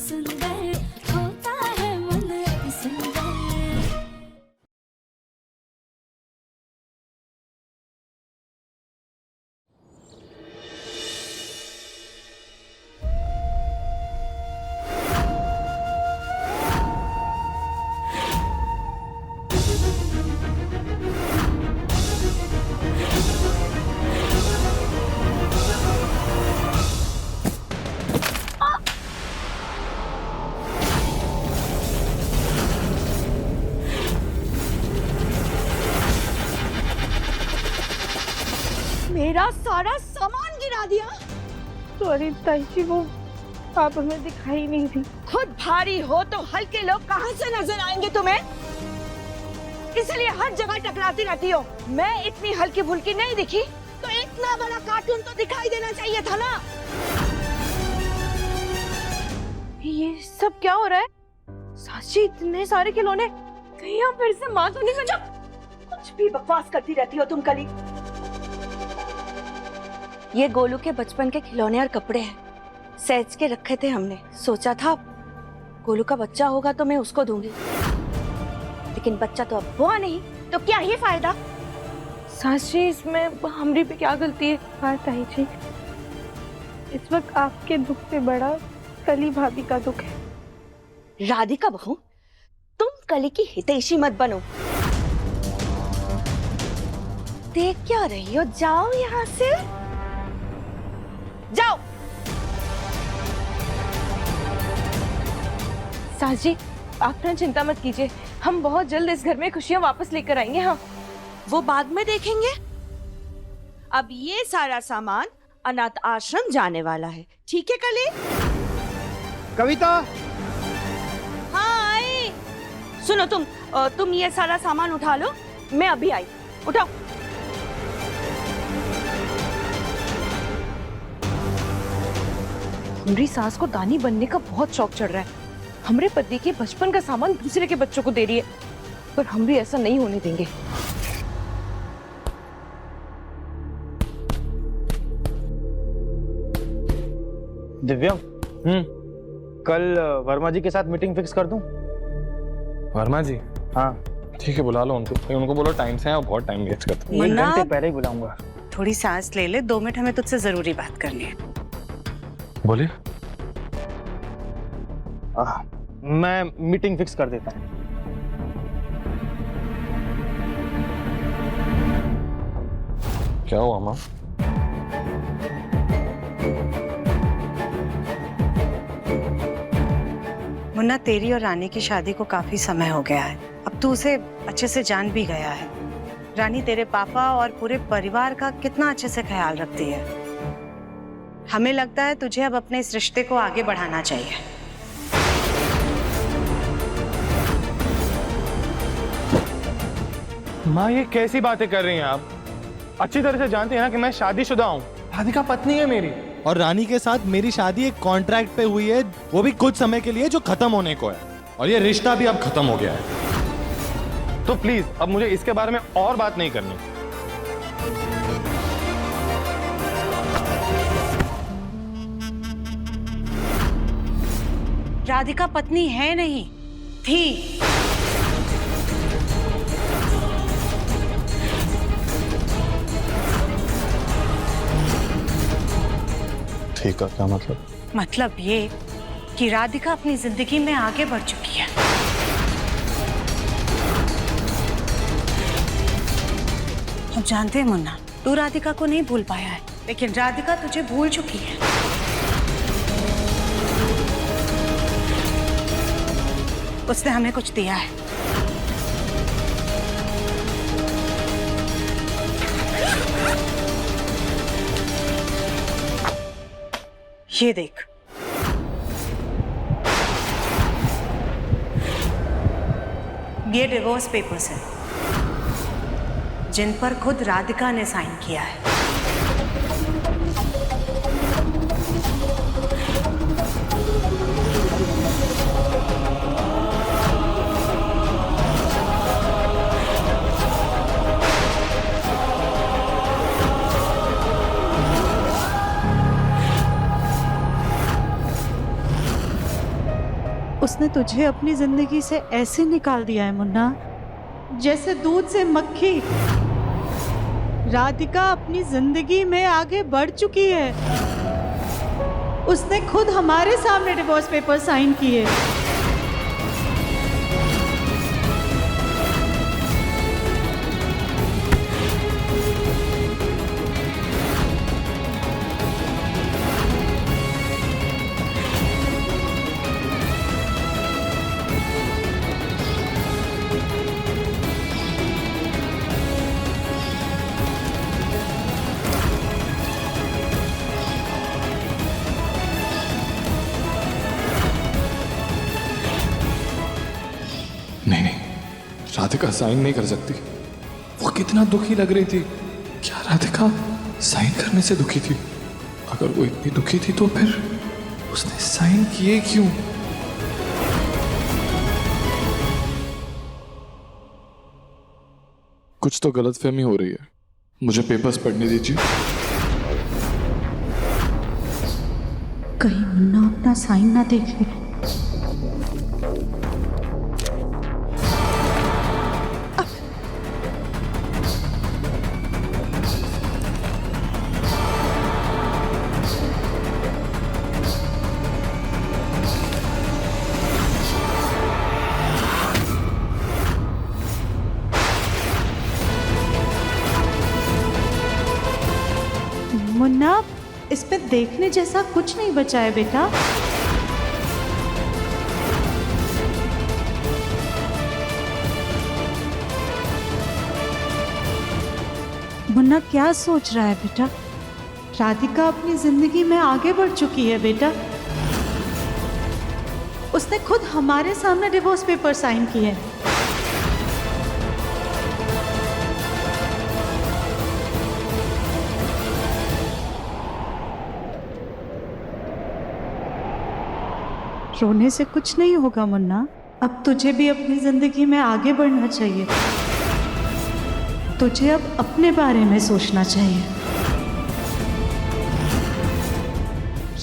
सुंदर होता है मन अति सुंदर। मेरा सारा सामान गिरा दिया। सॉरी ताईजी, वो आप हमें दिखाई नहीं थी। खुद भारी हो तो हल्के लोग कहाँ से नजर आएंगे तुम्हें? इसलिए हर जगह टकराती रहती हो। मैं इतनी हल्की फुल्की नहीं दिखी तो इतना बड़ा कार्टून तो दिखाई देना चाहिए था ना। ये सब क्या हो रहा है? साची, इतने सारे खिलौने, कहीं हम फिर से माँ तो नहीं बन? कुछ भी बकवास करती रहती हो तुम कली। ये गोलू के बचपन के खिलौने और कपड़े हैं, सहेज के रखे थे हमने। सोचा था गोलू का बच्चा होगा तो मैं उसको दूंगी, लेकिन बच्चा तो अब हुआ नहीं, तो क्या ही फायदा। साची, इसमें हमारी भी क्या गलती है? हाँ ताईजी, इस वक्त आपके दुख से बड़ा कली भाभी का दुख है। राधिका बहू, तुम कली की हितैषी मत बनो। देख क्या रही हो? जाओ यहाँ से, जाओ। साची, आप ना चिंता मत कीजिए, हम बहुत जल्द इस घर में खुशियां वापस लेकर आएंगे। हाँ, वो बाद में देखेंगे। अब ये सारा सामान अनाथ आश्रम जाने वाला है, ठीक है कली? कविता, हाँ आई। सुनो, तुम ये सारा सामान उठा लो, मैं अभी आई। उठाओ। हमारी सास को दानी बनने का बहुत शौक चढ़ रहा है। हमारे पति के बचपन का सामान दूसरे के बच्चों को दे रही है, पर हम भी ऐसा नहीं होने देंगे। दिव्या, कल वर्मा जी के साथ मीटिंग फिक्स कर दूं? वर्मा जी? हाँ ठीक है, बुला लो उनको। उनको बोलो टाइम से आए और बहुत टाइम वेस्ट करते हैं। 1 घंटे पहले ही बुलाऊंगा। थोड़ी सांस ले ले, 2 मिनट हमें तुझसे जरूरी बात करनी है। बोलिए। मैं मीटिंग फिक्स कर देता हूँ। क्या हुआ माँ? मुन्ना, तेरी और रानी की शादी को काफी समय हो गया है। अब तू उसे अच्छे से जान भी गया है। रानी तेरे पापा और पूरे परिवार का कितना अच्छे से ख्याल रखती है। हमें लगता है तुझे अब अपने इस रिश्ते को आगे बढ़ाना चाहिए। माँ, ये कैसी बातें कर रही हैं आप? अच्छी तरह से जानती हैं ना कि मैं शादीशुदा हूँ। राधिका पत्नी है मेरी। और रानी के साथ मेरी शादी एक कॉन्ट्रैक्ट पे हुई है, वो भी कुछ समय के लिए, जो खत्म होने को है। और ये रिश्ता भी अब खत्म हो गया है। तो प्लीज अब मुझे इसके बारे में और बात नहीं करनी। राधिका पत्नी है नहीं, थी। ठीक है, क्या मतलब? मतलब ये कि राधिका अपनी जिंदगी में आगे बढ़ चुकी है। अब जानते हैं मुन्ना, तू राधिका को नहीं भूल पाया है, लेकिन राधिका तुझे भूल चुकी है। उसने हमें कुछ दिया है। ये देख, ये डिवोर्स पेपर्स हैं, जिन पर खुद राधिका ने साइन किया है। उसने तुझे अपनी जिंदगी से ऐसे निकाल दिया है मुन्ना, जैसे दूध से मक्खी। राधिका अपनी जिंदगी में आगे बढ़ चुकी है। उसने खुद हमारे सामने डिवोर्स पेपर साइन किए। नहीं नहीं, राधिका साइन नहीं कर सकती। वो कितना दुखी लग रही थी। क्या राधिका साइन करने से दुखी थी? अगर वो इतनी दुखी थी तो फिर उसने साइन किए क्यों? कुछ तो गलतफहमी हो रही है। मुझे पेपर्स पढ़ने दीजिए। कहीं मुन्ना अपना साइन ना देखे। मुन्ना, इस पे देखने जैसा कुछ नहीं बचा है बेटा। मुन्ना क्या सोच रहा है बेटा? राधिका अपनी जिंदगी में आगे बढ़ चुकी है बेटा। उसने खुद हमारे सामने डिवोर्स पेपर साइन किए हैं। रोने से कुछ नहीं होगा मुन्ना। अब तुझे भी अपनी जिंदगी में आगे बढ़ना चाहिए। तुझे अब अपने बारे में सोचना चाहिए।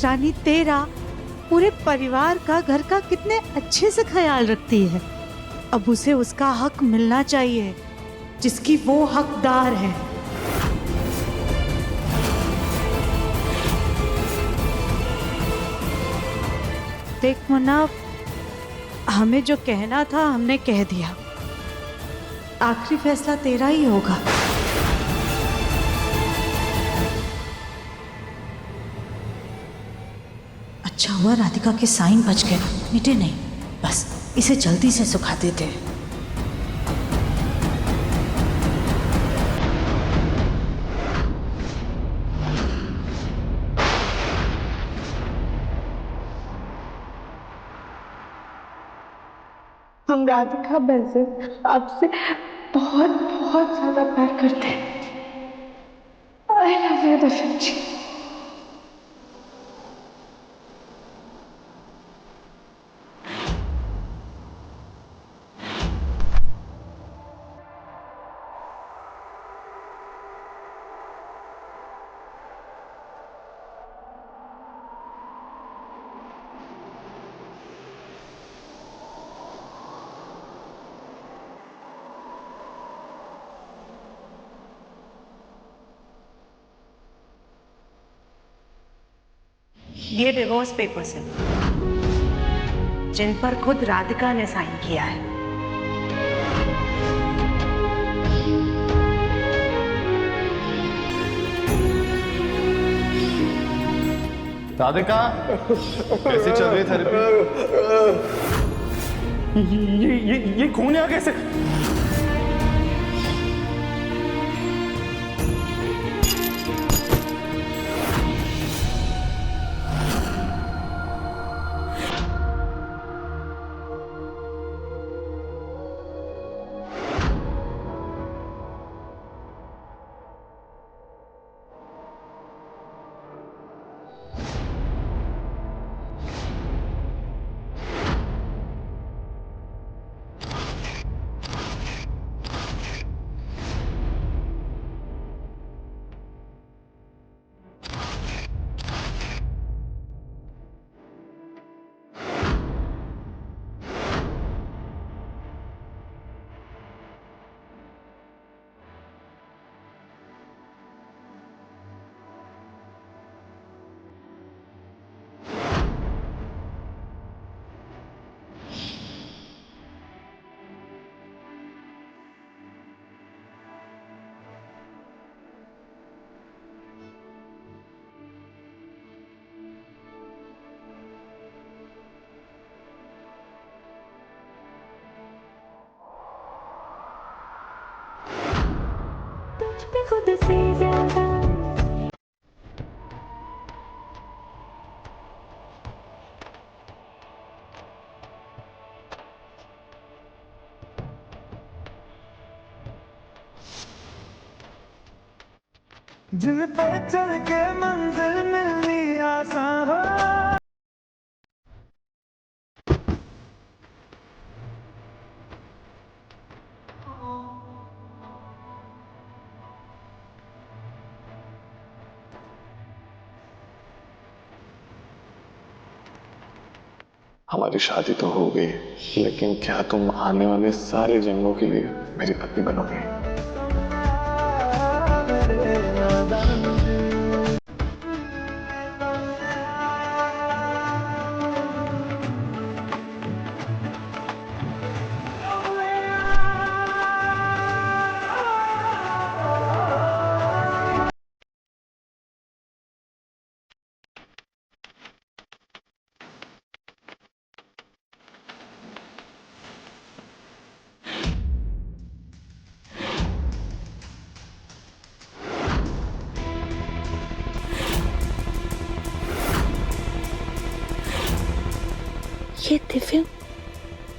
रानी तेरा, पूरे परिवार का, घर का कितने अच्छे से ख्याल रखती है। अब उसे उसका हक मिलना चाहिए जिसकी वो हकदार है। देख मुन्ना, हमें जो कहना था हमने कह दिया। आखिरी फैसला तेरा ही होगा। अच्छा हुआ राधिका के साइन बच गए, मिटे नहीं। बस इसे जल्दी से सुखा देते हैं। हम राधिका बहन आपसे बहुत बहुत ज्यादा प्यार करते हैं। आई लव यू दर्शन जी। ये डिवोर्स पेपर्स हैं जिन पर खुद राधिका ने साइन किया है। राधिका, कैसी चल रही थेरेपी? ये खून यहाँ कैसे? अपने खुद से ज्यादा। जिन पर चल के मंजिल मिलनी आसान हो। हमारी शादी तो हो गई, लेकिन क्या तुम आने वाले सारे जन्मों के लिए मेरी पत्नी बनोगी? ये दिव्य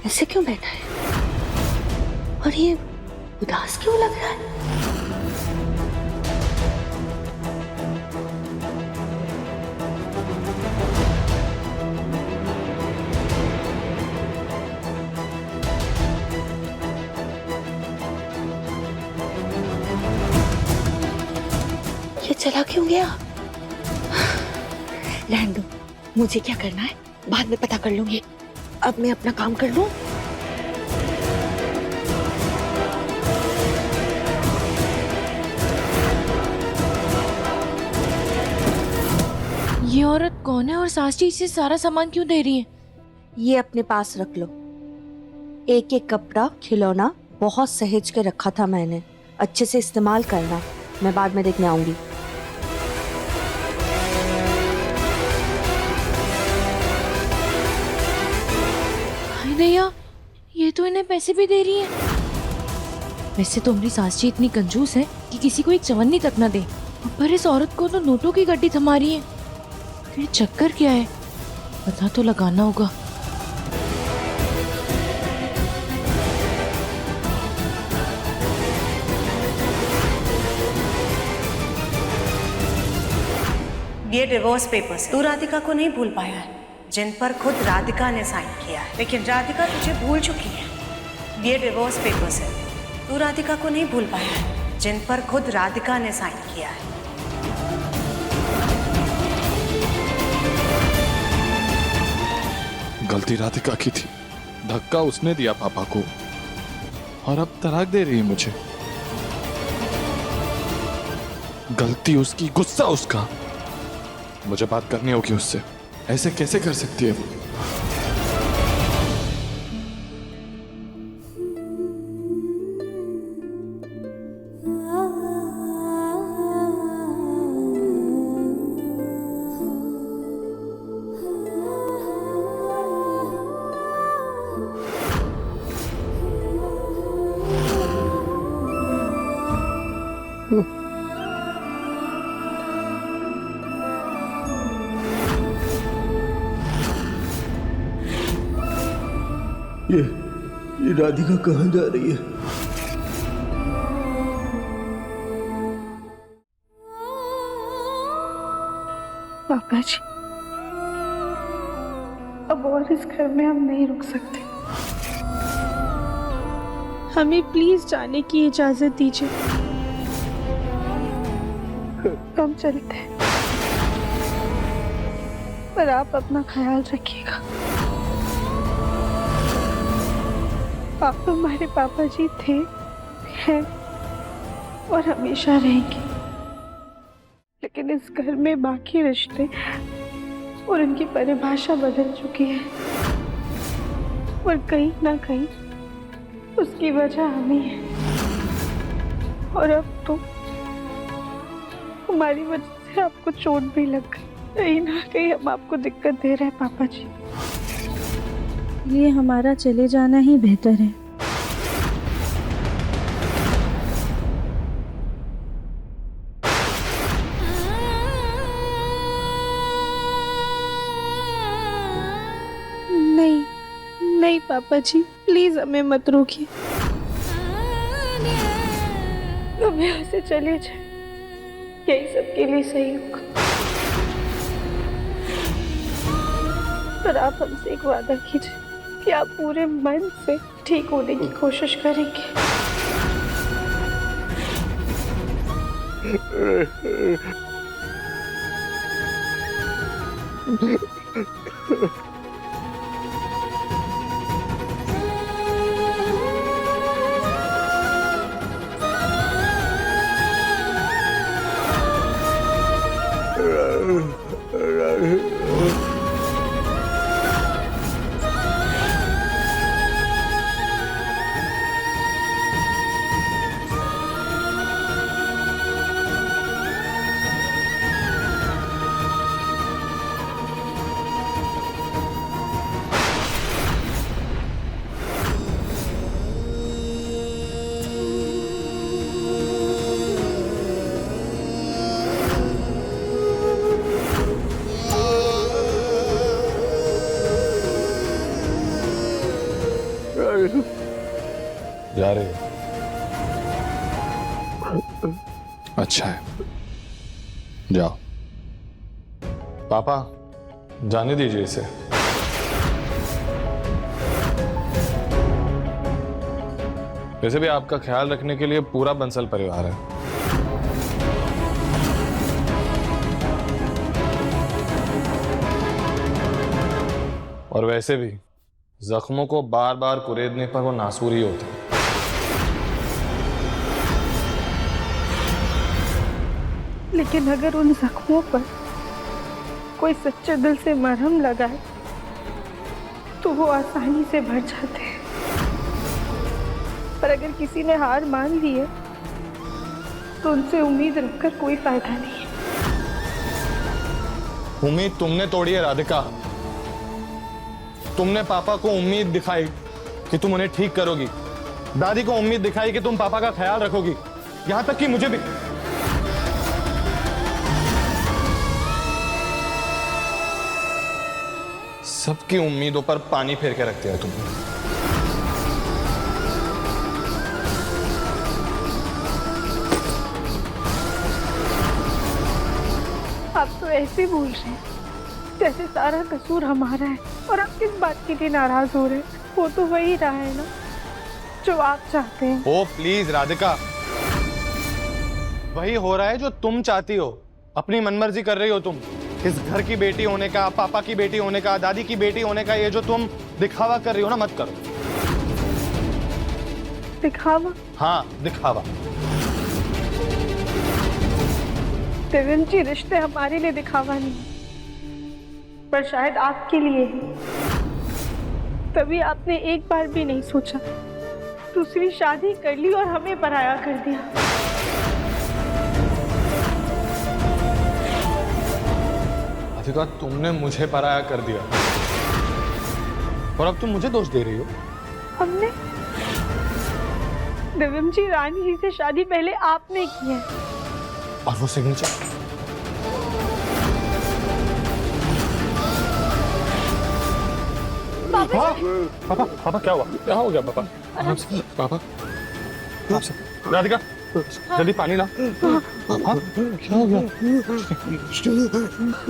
ऐसे क्यों बैठा है और ये उदास क्यों लग रहा है? ये चला क्यों गया? रहने दो, मुझे क्या करना है बाद में पता कर लूंगी। अब मैं अपना काम कर लूं। ये औरत कौन है और सास जी इसे सारा सामान क्यों दे रही है? ये अपने पास रख लो। एक एक कपड़ा खिलौना बहुत सहेज के रखा था मैंने, अच्छे से इस्तेमाल करना, मैं बाद में देखने आऊंगी। भैया ये तो इन्हें पैसे भी दे रही है। वैसे तो हमारी सास जी इतनी कंजूस है कि किसी को एक चवन्नी तक न दे, पर इस औरत को तो नोटों की गड्डी थमा रही है। ये चक्कर क्या है, पता तो लगाना होगा। ये डिवोर्स पेपर्स है। तू राधिका को नहीं भूल पाया है, जिन पर खुद राधिका ने साइन किया है, लेकिन राधिका तुझे भूल चुकी है। ये डिवोर्स पेपर्स है। तू राधिका को नहीं भूल पाया है, जिन पर खुद राधिका ने साइन किया है। गलती राधिका की थी, धक्का उसने दिया पापा को, और अब तलाक दे रही है मुझे। गलती उसकी, गुस्सा उसका। मुझे बात करनी होगी उससे। ऐसे कैसे कर सकती है वो? ये राधिका कहाँ जा रही है? पापा जी, अब और इस घर में हम नहीं रुक सकते। हमें प्लीज जाने की इजाजत दीजिए। हम चलते हैं, पर आप अपना ख्याल रखिएगा। आप हमारे पापा जी थे, हैं और हमेशा रहेंगे, लेकिन इस घर में बाकी रिश्ते और उनकी परिभाषा बदल चुकी है, और कहीं ना कहीं उसकी वजह हम ही है। और अब तो हमारी वजह से आपको चोट भी लग गई। कहीं ना कहीं हम आपको दिक्कत दे रहे हैं पापा जी, ये हमारा चले जाना ही बेहतर है। नहीं पापा जी, प्लीज हमें मत रोकिए, हम यहाँ से चले जाए, यही सबके लिए सही होगा। पर आप हमसे एक वादा कीजिए कि आप पूरे मन से ठीक होने की कोशिश करेंगे। जा रहे हो? अच्छा है, जाओ। पापा जाने दीजिए इसे। वैसे भी आपका ख्याल रखने के लिए पूरा बंसल परिवार है। और वैसे भी जख्मों को बार बार कुरेदने पर वो नासूर ही होते हैं। लेकिन अगर उन जख्मों पर कोई सच्चे दिल से मरहम लगाए तो वो आसानी से भर जाते हैं। पर अगर किसी ने हार मान ली है तो उनसे उम्मीद रखकर कोई फायदा नहीं है। उम्मीद तुमने तोड़ी है राधिका। तुमने पापा को उम्मीद दिखाई कि तुम उन्हें ठीक करोगी, दादी को उम्मीद दिखाई कि तुम पापा का ख्याल रखोगी, यहां तक कि मुझे भी। सबकी उम्मीदों पर पानी फेर के रख दिया तुमने। आप तो ऐसे बोल रहे हैं जैसे सारा कसूर हमारा है और आप किस बात के लिए नाराज हो रहे हैं। वो तो वही रहा है ना जो आप चाहते हैं। ओ प्लीज राधिका, वही हो रहा है जो तुम चाहती हो। अपनी मनमर्जी कर रही हो तुम। इस घर की बेटी होने का, पापा की बेटी होने का, दादी की बेटी होने का, ये जो तुम दिखावा कर रही हो ना, मत करो। दिखावा? हाँ, दिखावा। देवेंद्र जी, रिश्ते हमारे लिए दिखावा नहीं, पर शायद आपके लिए है। तभी आपने एक बार भी नहीं सोचा, दूसरी शादी कर ली और हमें पराया कर दिया। राधिका, तुमने मुझे पराया कर दिया और अब तुम मुझे दोष दे रही हो। हमने? देवेंद्र जी, रानी जी से शादी पहले आपने की है। और वो सिग्नेचर? पापा, पापा क्या हुआ? क्या हो गया पापा? आराम से पापा, आराम से। राधिका, जल्दी पानी ला। हाँ, क्या हो गया?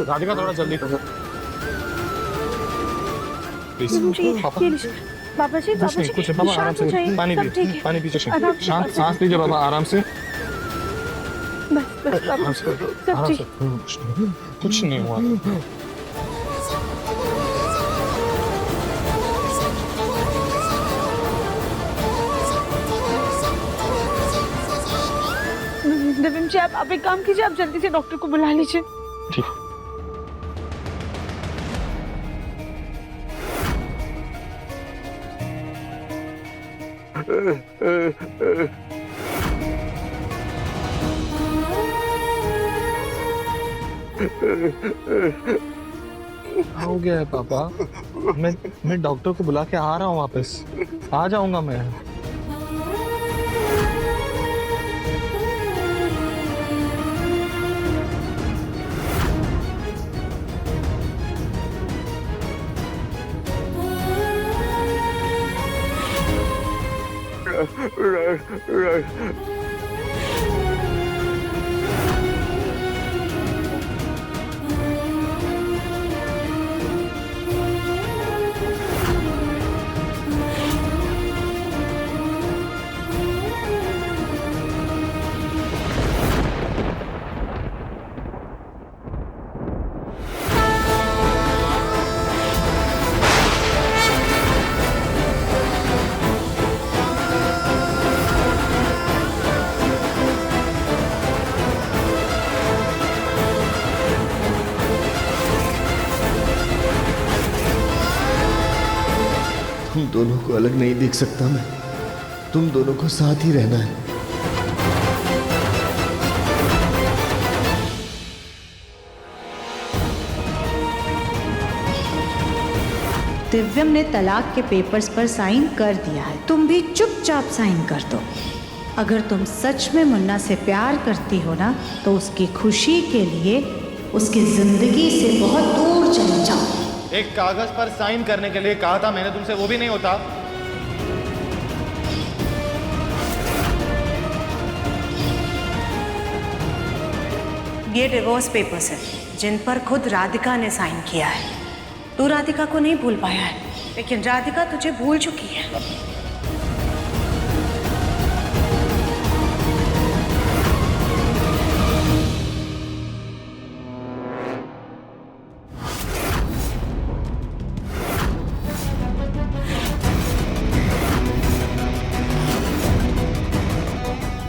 राधिका, थोड़ा जल्दी करो प्लीज। पापा जी, बाबा जी, कुछ नहीं, पापा आराम से पानी पीजिए, पानी पीजिए। सांस लीजिए बाबा, आराम से। बस बस आराम से, सब ठीक। कुछ नहीं हुआ। देवेंद्र जी, आप एक काम कीजिए, आप जल्दी से डॉक्टर को बुला लीजिए। ठीक। हो गया है पापा। मैं डॉक्टर को बुला के आ रहा हूँ, वापस आ जाऊंगा मैं। तुम दोनों को अलग नहीं देख सकता मैं। तुम दोनों को साथ ही रहना है। दिव्यम ने तलाक के पेपर्स पर साइन कर दिया है, तुम भी चुपचाप साइन कर दो। अगर तुम सच में मुन्ना से प्यार करती हो ना, तो उसकी खुशी के लिए उसकी जिंदगी से बहुत दूर चले जाओ। एक कागज पर साइन करने के लिए कहा था मैंने तुमसे, वो भी नहीं होता। ये डिवोर्स पेपर्स है जिन पर खुद राधिका ने साइन किया है। तू राधिका को नहीं भूल पाया है, लेकिन राधिका तुझे भूल चुकी है।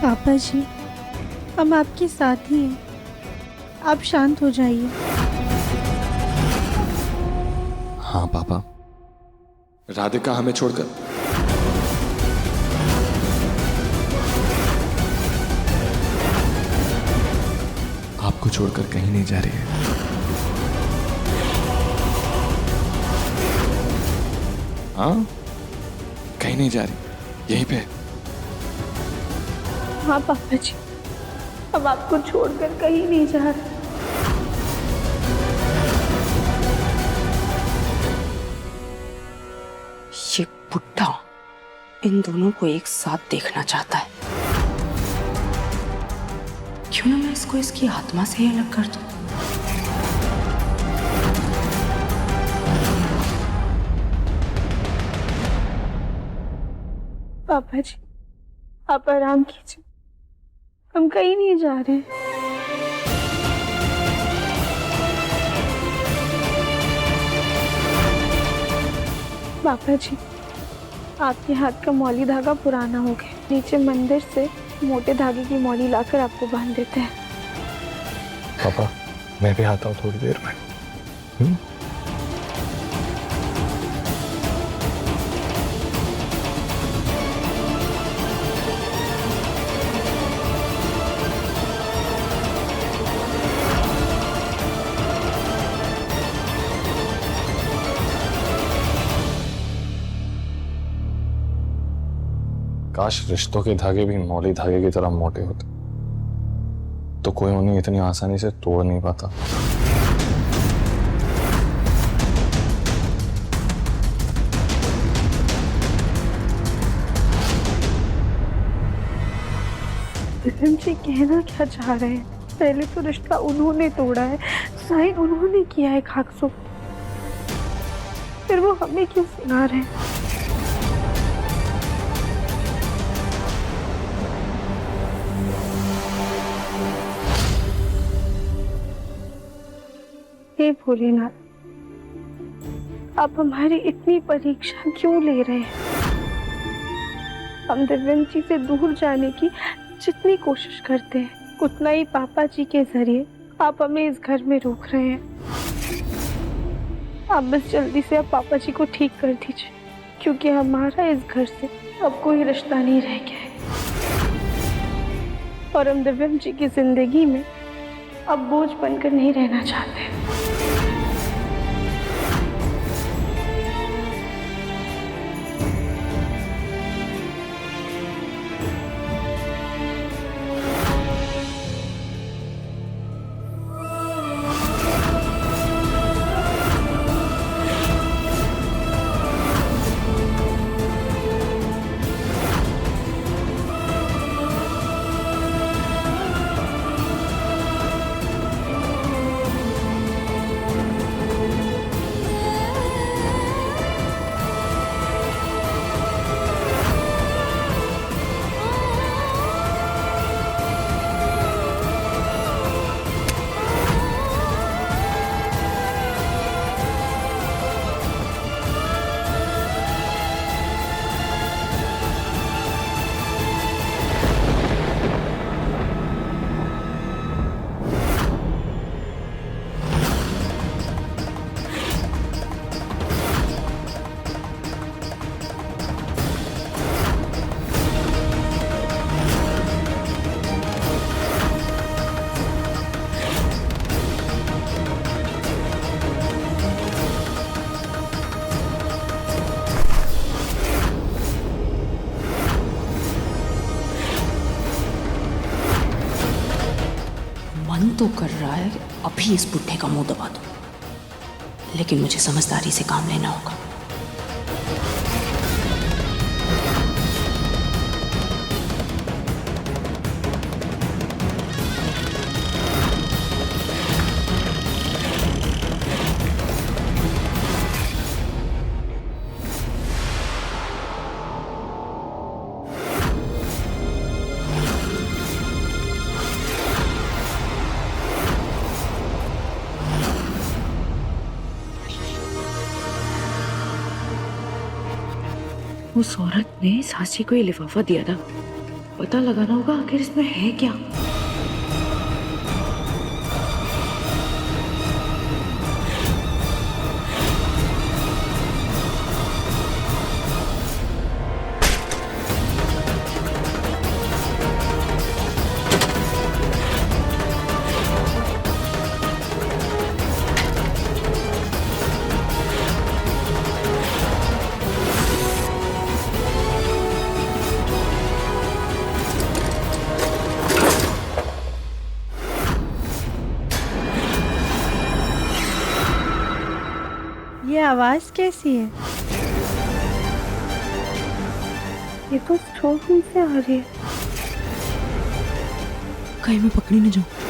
पापा जी, हम आपके साथ ही हैं। आप शांत हो जाइए। हाँ पापा, राधिका हमें छोड़कर आपको छोड़कर कहीं नहीं जा रही है। हाँ, कहीं नहीं जा रही, यहीं पे। हाँ पापा जी, हम आपको छोड़कर कहीं नहीं जा रहे। ये बुड्ढा इन दोनों को एक साथ देखना चाहता है। क्यों ना मैं इसको इसकी आत्मा से ही अलग कर दूं। पापा जी, आप आराम कीजिए, हम कहीं नहीं जा रहे। पापा जी, आपके हाथ का मौली धागा पुराना हो गया। नीचे मंदिर से मोटे धागे की मौली लाकर आपको बांध देते हैं। पापा, मैं भी आता हूँ थोड़ी देर में। काश रिश्तों के धागे भी मौली धागे की तरह मोटे होते, तो कोई उन्हें इतनी आसानी से तोड़ नहीं पाता। दिव्यम जी कहना क्या चाह रहे हैं? पहले तो रिश्ता उन्होंने तोड़ा है, साइन उन्होंने किया है खाकसो, फिर वो हमें क्यों सुना रहे हैं? हे भोलेनाथ, आप हमारी इतनी परीक्षा क्यों ले रहे हैं? हम दिव्यम जी से दूर जाने की जितनी कोशिश करते हैं, उतना ही पापा जी के जरिए आप हमें इस घर में रोक रहे हैं। आप बस जल्दी से आप पापा जी को ठीक कर दीजिए, क्योंकि हमारा इस घर से अब कोई रिश्ता नहीं रह गया है और हम दिव्यम जी की जिंदगी में अब बोझ बनकर नहीं रहना चाहते। तो कर रहा है कि अभी इस बुढ़े का मुंह दबा दूं, लेकिन मुझे समझदारी से काम लेना होगा। उस औरत ने सासी को ये लिफाफा दिया था, पता लगाना होगा आखिर इसमें है क्या। ये आवाज कैसी है? ये तो स्टोर रूम से आ रही है। कहीं मैं पकड़ी न जाऊं।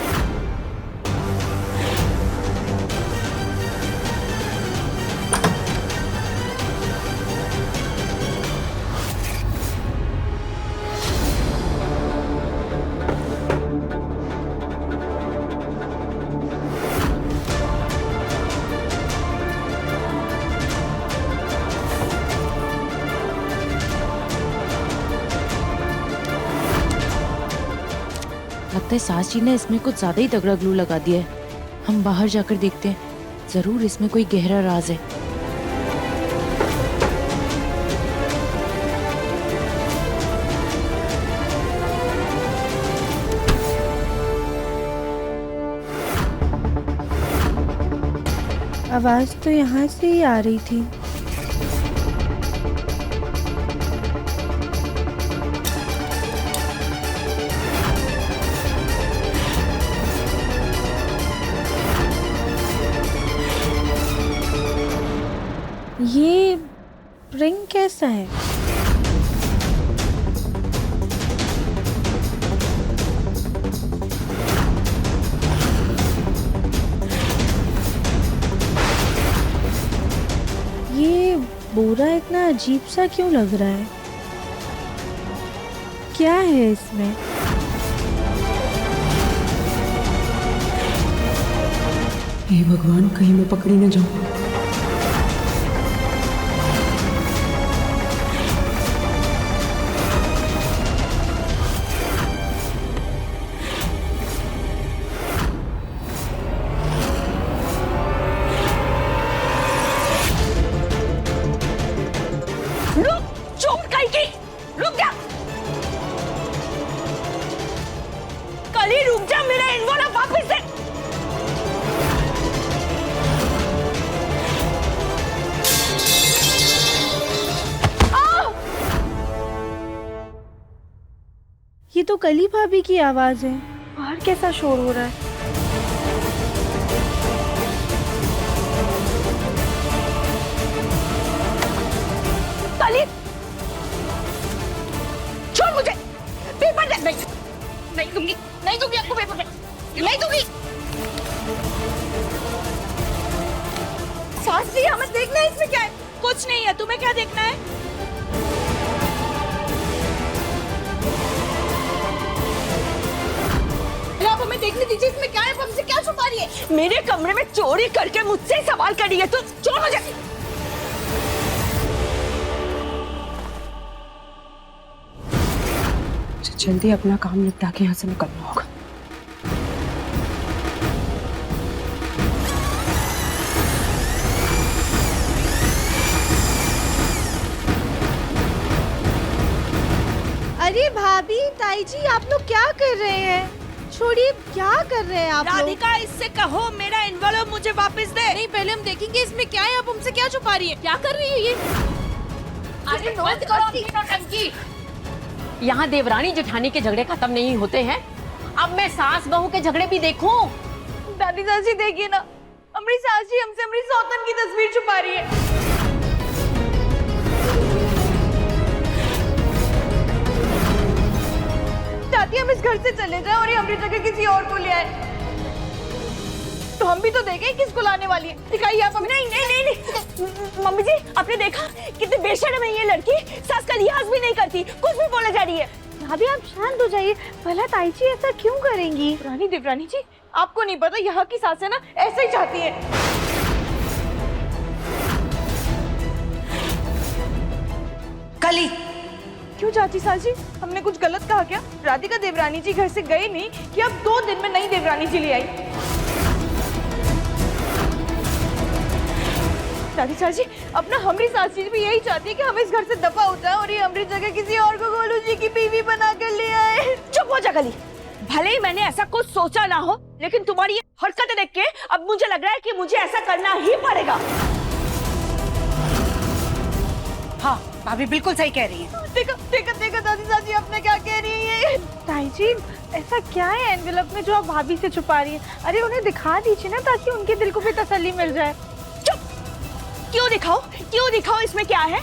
लगता है सास जी ने इसमें कुछ ज्यादा ही तगड़ा ग्लू लगा दिया है। हम बाहर जाकर देखते हैं, जरूर इसमें कोई गहरा राज है। आवाज तो यहाँ से ही आ रही थी। ये रिंग कैसा है? ये बोरा इतना अजीब सा क्यों लग रहा है? क्या है इसमें? हे भगवान, कहीं मैं पकड़ी न जाऊं। रुक जा, कल ही रुक जा, मेरा एनवलप वापस दे। ये तो कली भाभी की आवाज है। बाहर कैसा शोर हो रहा है? कली, छोड़ मुझे, पेपर दे। नहीं दूंगी, नहीं दूंगी आपको पेपर, नहीं दूंगी। सास जी, हमें देखना है इसमें क्या है। कुछ नहीं है, तुम्हें क्या देखना है? आप हमें देखने दीजिए, इसमें क्या है, हमसे क्या छुपा रही है? मेरे कमरे में चोरी करके मुझसे सवाल कर रही है, तो छोड़ मुझे। जल्दी अपना काम निपटा के यहाँ से निकलना होगा। अरे भाभी, ताई जी, आप लोग क्या कर रहे हैं? छोड़िए, क्या कर रहे हैं आप लोग? राधिका, इससे कहो मेरा एनवलप मुझे वापस दे। नहीं, पहले हम देखेंगे इसमें क्या है। आप हमसे क्या छुपा रही है? क्या कर रही है ये? अरे बंद करो अपनी नौटंकी। यहाँ देवरानी जेठानी के झगड़े खत्म नहीं होते हैं अब मैं सास बहू के झगड़े भी देखूं? दादी चाची देखिए ना, हमारी सास जी हमसे हमारी सौतन की तस्वीर छुपा रही है। चाहती हम इस घर से चले जाएं और ये हमारी जगह किसी और को ले आए। तो हम भी तो देखें किसको लाने वाली है। दिखाइए आप हमें। नहीं नहीं नहीं, नहीं। मम्मी जी आपने देखा कितनी बेशर्म है ये लड़की, सास का लिहाज भी नहीं करती, कुछ भी बोले जा रही है। भाभी आप शांत हो जाइए, भला ताई जी ऐसा क्यों करेंगी? रानी देवरानी जी आपको नहीं पता, यहाँ की सासें ना ऐसा ही चाहती है। कली क्यों चाची सास जी, हमने कुछ गलत कहा क्या? राधिका देवरानी जी घर से गए नहीं कि अब 2 दिन में नई देवरानी जी ले आई। दादी सास जी अपना हमारी सास जी भी यही चाहती है कि हम इस घर से दफा हो जाए और ये हमारी जगह किसी और को गोलू जी की बीवी बना कर ले आए। चुप हो जा गली। भले ही मैंने ऐसा कुछ सोचा ना हो, लेकिन तुम्हारी ये हरकतें देख के अब मुझे लग रहा है कि मुझे ऐसा करना ही पड़ेगा। हाँ भाभी बिल्कुल सही कह रही है। देखो देखो देखो दादी सास जी आपने क्या कह रही है। ताई जी ऐसा क्या है एनवेलप में जो आप भाभी से छुपा रही है? अरे उन्हें दिखा दीजिए ना, ताकि उनके दिल को भी तसल्ली मिल जाए। क्यों दिखाओ, इसमें क्या है?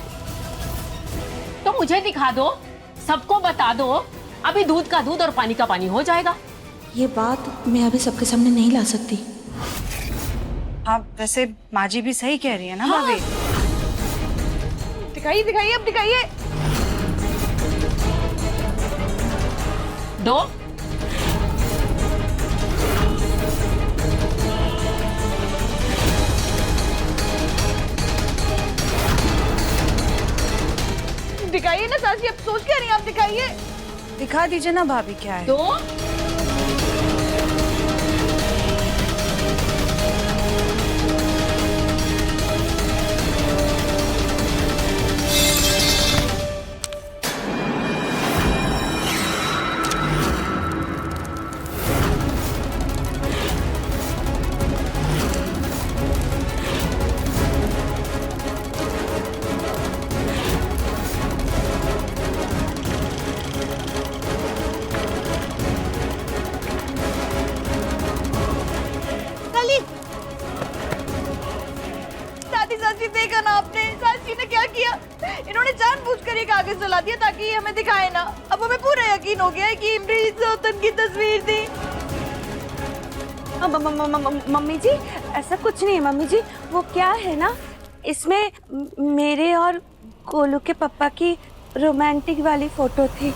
तो मुझे दिखा दो, सबको बता दो, अभी दूध का दूध और पानी का पानी हो जाएगा। ये बात मैं अभी सबके सामने नहीं ला सकती। हाँ वैसे माँ जी भी सही कह रही है ना भाभी। दिखाइए दिखाइए अब दिखाइए। दो दिखाइए ना सास जी, अब सोच क्या रही हैं आप? दिखाइए। दिखा दीजिए ना भाभी क्या है। दो दादी सास जी देखा ना आपने, सास जी ने क्या किया? इन्होंने जानबूझकर ये कागज जला दिया ताकि ये हमें दिखाए ना। अब हमें पूरा यकीन हो गया है कि इमरी सौतन की तस्वीर थी। मम्मी जी ऐसा कुछ नहीं है मम्मी जी, वो क्या है ना, इसमें मेरे और गोलू के पापा की रोमांटिक वाली फोटो थी,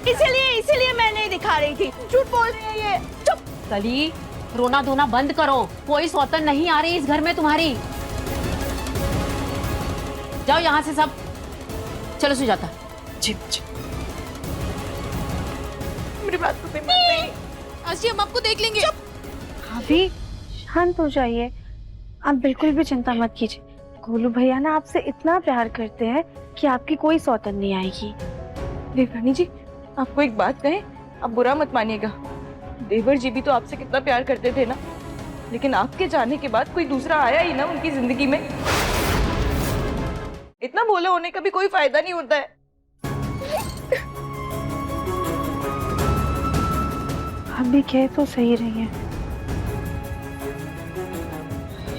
इसीलिए मैं नहीं दिखा रही थी। झूठ बोल रही है ये। चुप। कली रोना धोना बंद करो, कोई सौतन नहीं आ रही इस घर में तुम्हारी। जाओ यहाँ से सब, चलो सुजाता। जी जी मेरी बात तो नहीं। आज हम आपको देख लेंगे। भाभी शांत हो जाइए, आप बिल्कुल भी चिंता मत कीजिए। गोलू भैया ना आपसे इतना प्यार करते हैं कि आपकी कोई सौतन नहीं आएगी। देवरानी जी आपको एक बात कहें, आप बुरा मत मानिएगा। देवर जी भी तो आपसे कितना प्यार करते थे ना, लेकिन आपके जाने के बाद कोई दूसरा आया ही ना उनकी जिंदगी में। इतना भोले होने का भी कोई फायदा नहीं होता है। हम भी कह तो सही रही हैं।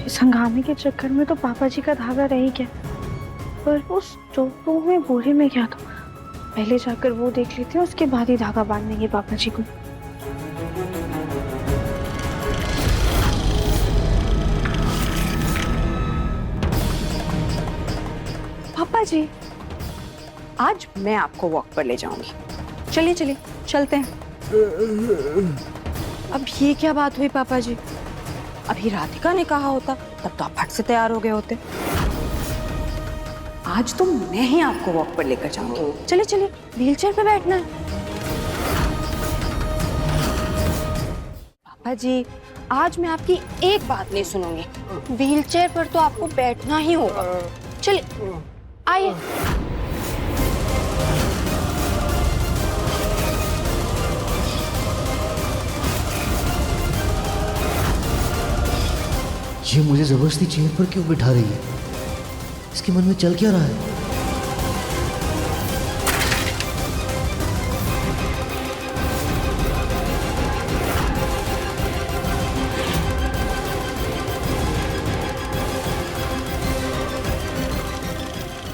इस हंगामे के चक्कर में तो पापा जी का धागा रह ही गया, पर उस टोकरी में बोरे में क्या था? पहले जाकर वो देख लेते हैं, उसके बाद ही धागा बांध देंगे पापा जी को। पापा जी आज मैं आपको वॉक पर ले जाऊंगी। चलिए चलिए चलते हैं। अब ये क्या बात हुई पापा जी? अभी राधिका ने कहा होता तब तो आप फट से तैयार हो गए होते। आज तो मैं ही आपको वॉक पर लेकर जाऊंगी। चलिए चलिए, व्हीलचेयर पे बैठना है। पापा जी आज मैं आपकी एक बात नहीं सुनूंगी, व्हीलचेयर पर तो आपको बैठना ही होगा। चलिए आइए। ये मुझे जबरदस्ती चेयर पर क्यों बिठा रही है? इसके मन में चल क्या रहा है?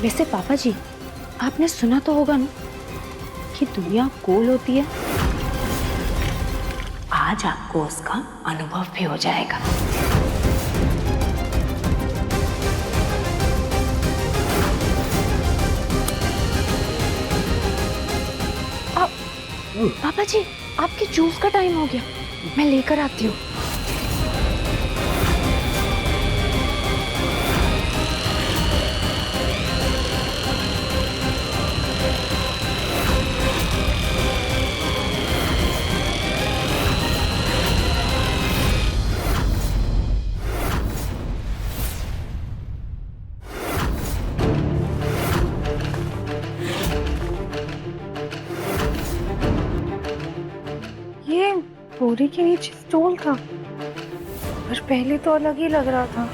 वैसे पापा जी, आपने सुना तो होगा ना कि दुनिया गोल होती है। आज आपको उसका अनुभव भी हो जाएगा। पापा जी, आपके जूस का टाइम हो गया, मैं लेकर आती हूँ। ये बोरी के नीचे स्टूल था, पर पहले तो अलग ही लग रहा था।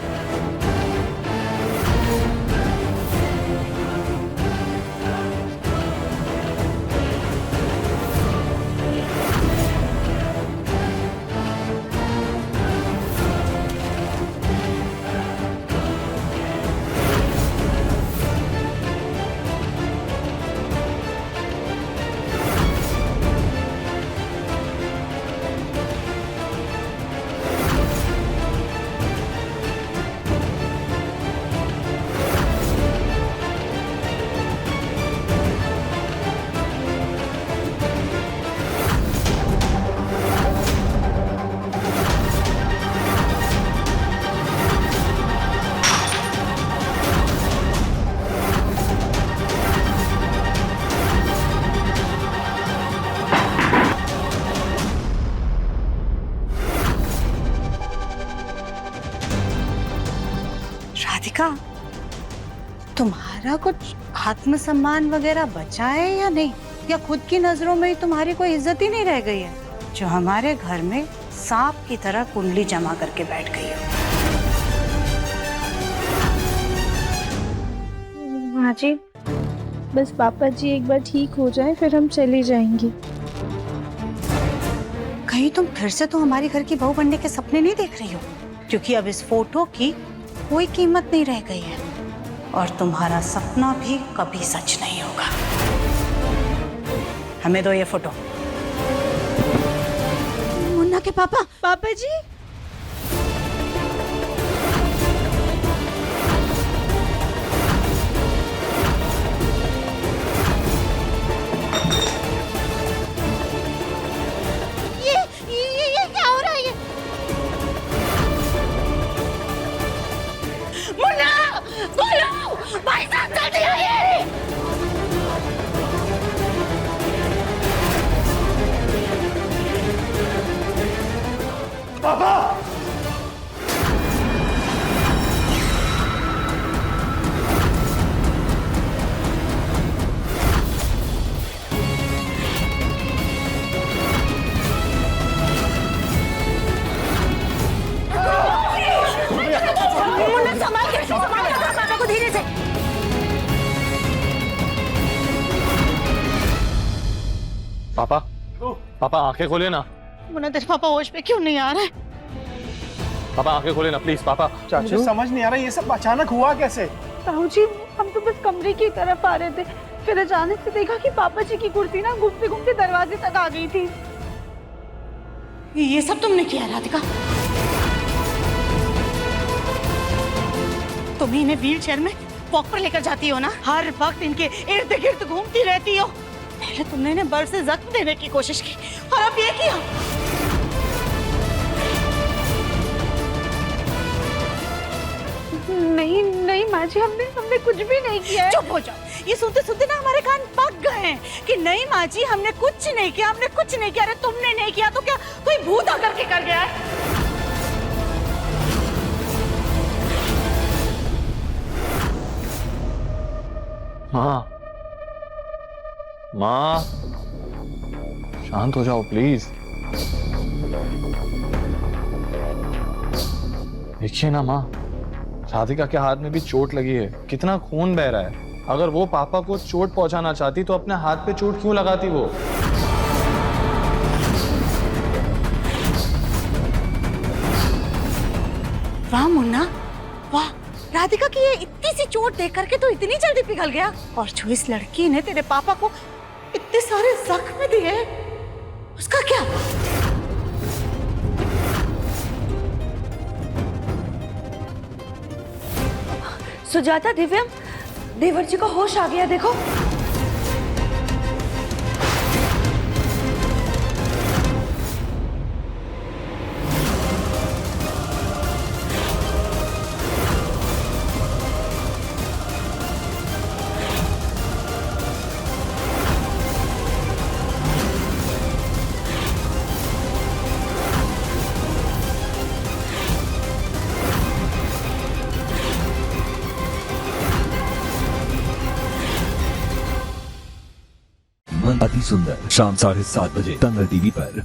राधिका, तुम्हारा कुछ आत्मसम्मान वगैरह बचा है या नहीं? या खुद की नजरों में तुम्हारी कोई इज्जत ही नहीं रह गई है, जो हमारे घर में सांप की तरह कुंडली जमा करके बैठ गई हो? माँ जी, बस पापा जी एक बार ठीक हो जाए फिर हम चली जाएंगी। कहीं तुम फिर से तो हमारे घर की बहू बनने के सपने नहीं देख रही हो? क्योंकि अब इस फोटो की कोई कीमत नहीं रह गई है और तुम्हारा सपना भी कभी सच नहीं होगा। हमें दो ये फोटो। मुन्ना के पापा। पापा जी, ये क्या हो रहा है? ये मुन्ना, बोलो, भाई साहब जल्दी आइए। पापा! मुन्ना संभाल के पापा को धीरे से। पापा, पापा आंखें खोले ना। मुन्ना, तेरे पापा होश पे क्यों नहीं आ रहे? पापा आंखें खोले ना प्लीज। पापा। मुझे समझ नहीं आ रहा ये सब अचानक हुआ कैसे? ताऊ जी, हम तो बस कमरे की तरफ आ रहे थे, फिर अचानक से देखा कि पापा जी की कुर्सी ना घूमते घूमते दरवाजे तक आ गई थी। ये सब तुमने किया राधिका? तुम इन्हें व्हील चेयर में वॉक पर लेकर जाती हो ना? हर वक्त इनके इर्द गिर्द घूमती रहती हो। पहले तुमने इन्हें बल से जख्म देने की कोशिश की और अब ये किया। नहीं नहीं माँ जी, हमने कुछ भी नहीं किया है। चुप हो जाओ। ये सुनते सुनते ना हमारे कान पक गए हैं कि नहीं माँ जी, हमने कुछ नहीं किया, हमने कुछ नहीं किया। अरे तुमने नहीं किया तो क्या कोई भूत आकर के कर गया है? माँ, माँ, शांत हो जाओ प्लीज। देखिए ना माँ, राधिका के हाथ में भी चोट लगी है, कितना खून बह रहा है। अगर वो पापा को चोट पहुंचाना चाहती तो अपने हाथ पे चोट क्यों लगाती वो? वाह मुन्ना, वाह। राधिका की ये इतनी सी चोट देख करके तो इतनी जल्दी पिघल गया। और जो इस लड़की ने तेरे पापा को इतने सारे जख्म दिए, उसका क्या? सुजाता, दिव्यम, देवर जी को होश आ गया, देखो। अति सुंदर शाम 7:30 बजे दंगल टीवी पर।